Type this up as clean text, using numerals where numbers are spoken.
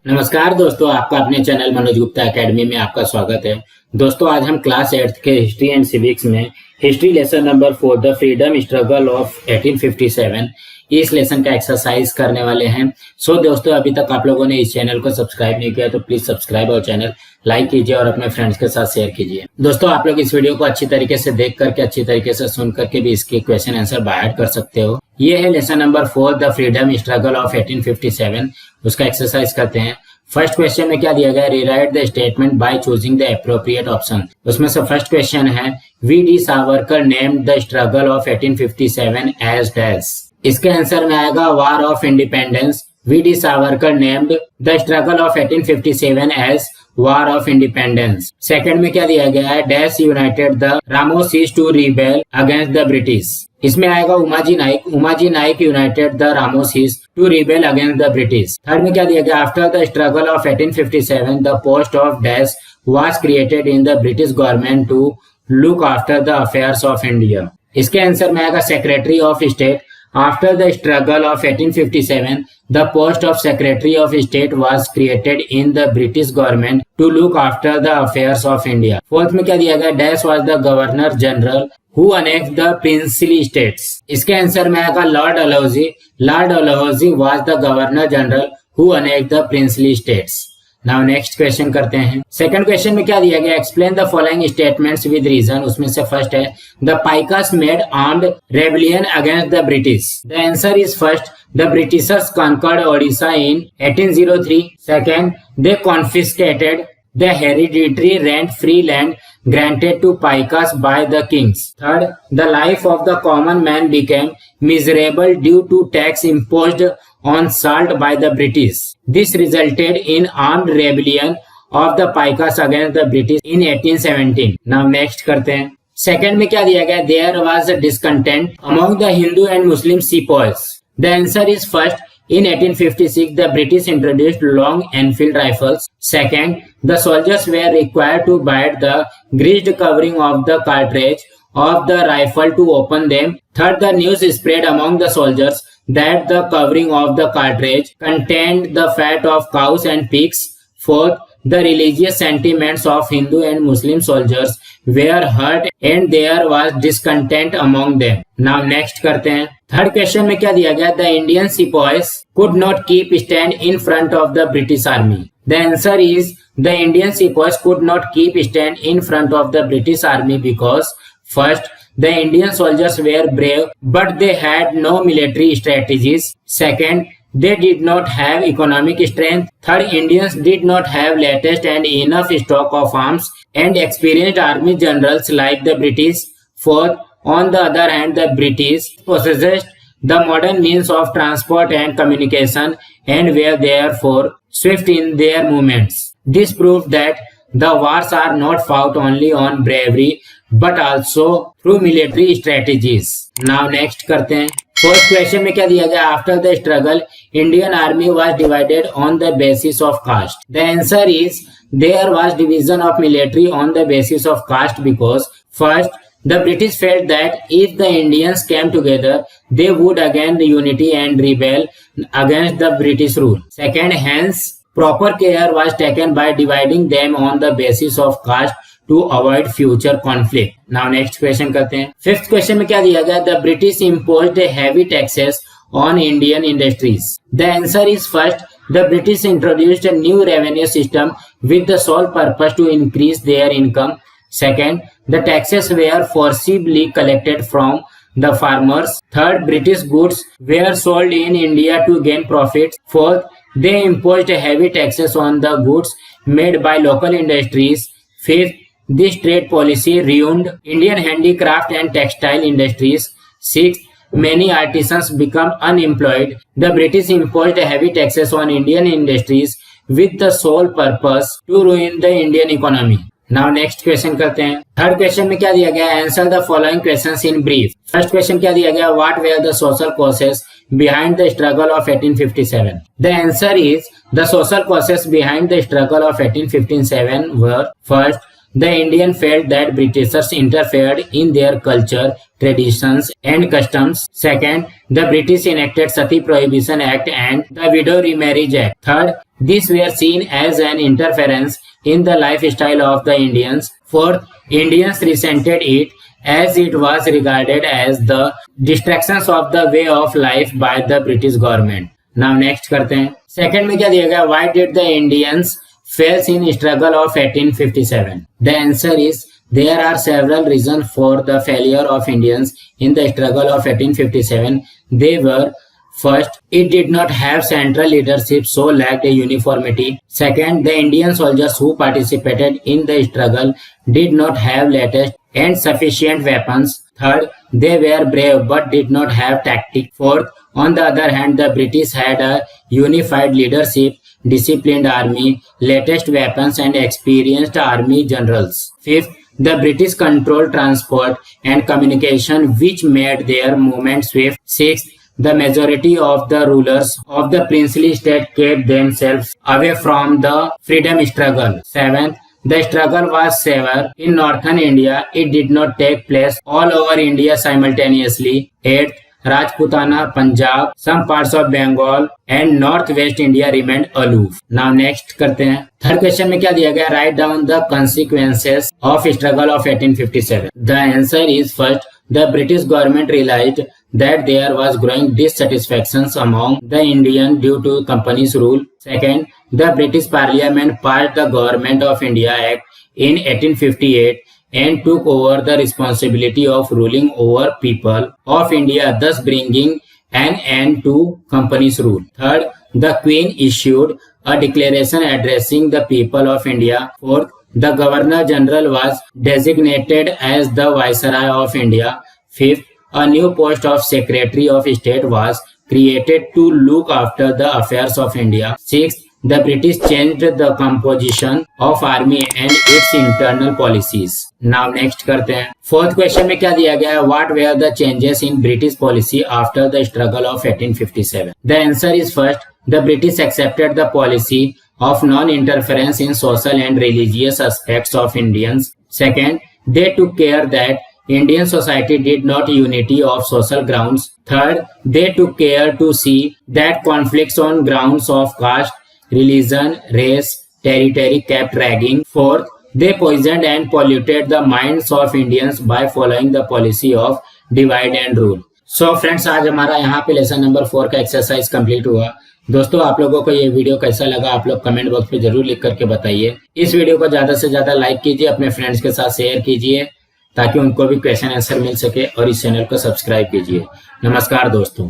नमस्कार दोस्तों, आपका अपने चैनल मनोज गुप्ता एकेडमी में आपका स्वागत है। दोस्तों, आज हम क्लास 8th के हिस्ट्री एंड सिविक्स में history lesson number 4 the freedom struggle of 1857 इस लेसन का एक्सरसाइज करने वाले हैं। दोस्तों, अभी तक आप लोगों ने इस चैनल को सब्सक्राइब नहीं किया तो प्लीज सब्सक्राइब और चैनल लाइक कीजिए और अपने फ्रेंड्स के साथ शेयर कीजिए। दोस्तों, आप लोग इस वीडियो को अच्छी तरीके से देख करके, अच्छी तरीके से सुन करके भी इसके क्वेश्चन आंसर बाय कर सकते हो। ये है lesson number 4 the freedom struggle of 1857। उसका एक्सरसाइज करते हैं। फर्स्ट क्वेश्चन में क्या दिया गया, rewrite the statement by choosing the appropriate option. उसमें से फर्स्ट क्वेश्चन है, V D Savarkar named the struggle of 1857 as dash. इसके आंसर में आएगा war of independence. V D Savarkar named the struggle of 1857 as war of independence. Second में क्या दिया गया है, dash united the Ramoshis to rebel against the British. इसमें आएगा Umaji Naik. Umaji Naik united the Ramoshis to rebel against the British. Third में क्या दिया गया, after the struggle of 1857 the post of dash was created in the British government to look after the affairs of India. इसके answer में आएगा secretary of state. After the struggle of 1857, the post of Secretary of State was created in the British government to look after the affairs of India. Fourth में क्या दिया गया, Dash was the Governor General who annexed the princely states. इसके answer में आएगा Lord Dalhousie. Lord Dalhousie was the Governor General who annexed the princely states. Now next question करते हैं। Second question में क्या दिया गया, explain the following statements with reason. उसमें से फर्स्ट है, the Paikas made armed rebellion against the British. The answer is first, the Britishers conquered Odisha in 1803। Second, they confiscated the hereditary rent-free land granted to Paikas by the kings. Third, the life of the common man became miserable due to tax imposed on salt by the British. This resulted in armed rebellion of the Paikas against the British in 1817. Now next करते हैं। Second में क्या दिया गया, there was a discontent among the Hindu and Muslim sepoys. The answer is first, in 1856, the British introduced long Enfield rifles. Second, the soldiers were required to bite the greased covering of the cartridge of the rifle to open them. Third, the news spread among the soldiers that the covering of the cartridge contained the fat of cows and pigs. Fourth, the religious sentiments of Hindu and Muslim soldiers were hurt and there was discontent among them. Now next करते हैं। Third question में क्या दिया गया, the Indian sepoys could not keep stand in front of the British army. The answer is the Indian sepoys could not keep stand in front of the British army because first, the Indian soldiers were brave but they had no military strategies. Second, they did not have economic strength. Third, Indians did not have latest and enough stock of arms and experienced army generals like the British. Fourth, on the other hand, the British possessed the modern means of transport and communication and were therefore swift in their movements. This proved that the wars are not fought only on bravery but also through military strategies. Now next करते हैं। Fourth question में क्या दिया गया, after the struggle Indian army was divided on the basis of caste. The answer is there was division of military on the basis of caste because first, the British felt that if the Indians came together, they would again unity and rebel against the British rule. Second, hence, proper care was taken by dividing them on the basis of caste to avoid future conflict. Now next question करते हैं। Fifth question में क्या दिया गया, the British imposed heavy taxes on Indian industries. The answer is first, the British introduced a new revenue system with the sole purpose to increase their income. Second, the taxes were forcibly collected from the farmers. Third, British goods were sold in India to gain profits. Fourth, they imposed heavy taxes on the goods made by local industries. Fifth, this trade policy ruined Indian handicraft and textile industries. Sixth, many artisans became unemployed. The British imposed heavy taxes on Indian industries with the sole purpose to ruin the Indian economy. Now next question करते हैं। Third question में क्या दिया गया, answer the following questions in brief. First question क्या दिया गया, what were the social causes behind the struggle of 1857। The answer is the social causes behind the struggle of 1857 were first, The Indian felt that Britishers interfered in their culture, traditions and customs. Second, the British enacted Sati Prohibition Act and the Widow Remarriage Act. Third, these were seen as an interference in the lifestyle of the Indians. Fourth, Indians resented it as it was regarded as the distractions of the way of life by the British government. Now next करते हैं. Second में क्या दिया गया? Why did the Indians fails in struggle of 1857? The answer is there are several reasons for the failure of Indians in the struggle of 1857. They were: first, it did not have central leadership, so lacked a uniformity. Second, the Indian soldiers who participated in the struggle did not have latest and sufficient weapons. Third, they were brave but did not have tactics. Fourth, on the other hand, the British had a unified leadership, disciplined army, latest weapons and experienced army generals. Fifth, the British controlled transport and communication, which made their movement swift. Sixth, the majority of the rulers of the princely state kept themselves away from the freedom struggle. Seventh, the struggle was severe in northern India. It did not take place all over India simultaneously. Eighth, Rajputana, Punjab, some parts of Bengal and northwest India remained aloof. Now next करते हैं. Third question में क्या दिया गया? Write down the consequences of struggle of 1857. The answer is: first, the British government realized that there was growing dissatisfaction among the Indians due to company's rule. Second, the British Parliament passed the Government of India Act in 1858 and took over the responsibility of ruling over people of India, thus bringing an end to company's rule. Third, the Queen issued a declaration addressing the people of India. Fourth, the Governor General was designated as the Viceroy of India. Fifth, a new post of Secretary of State was created to look after the affairs of India. Sixth, the British changed the composition of army and its internal policies. Now next करते हैं. Fourth question में क्या दिया गया है? What were the changes in British policy after the struggle of 1857? The answer is: first, the British accepted the policy of non-interference in social and religious aspects of Indians. Second, they took care that Indian society did not unity of social grounds. Third, they took care to see that conflicts on grounds of caste, religion, race, territory kept dragging. Fourth, they poisoned and polluted the minds of Indians by following the policy of divide and rule. So friends, आज हमारा यहाँ पे lesson number 4 का exercise complete हुआ. दोस्तों, आप लोगों को ये वीडियो कैसा लगा आप लोग कमेंट बॉक्स पे जरूर लिख करके बताइए. इस वीडियो को ज्यादा से ज्यादा लाइक कीजिए, अपने फ्रेंड्स के साथ शेयर कीजिए ताकि उनको भी क्वेश्चन आंसर मिल सके और इस चैनल को सब्सक्राइब कीजिए. नमस्कार दोस्तों.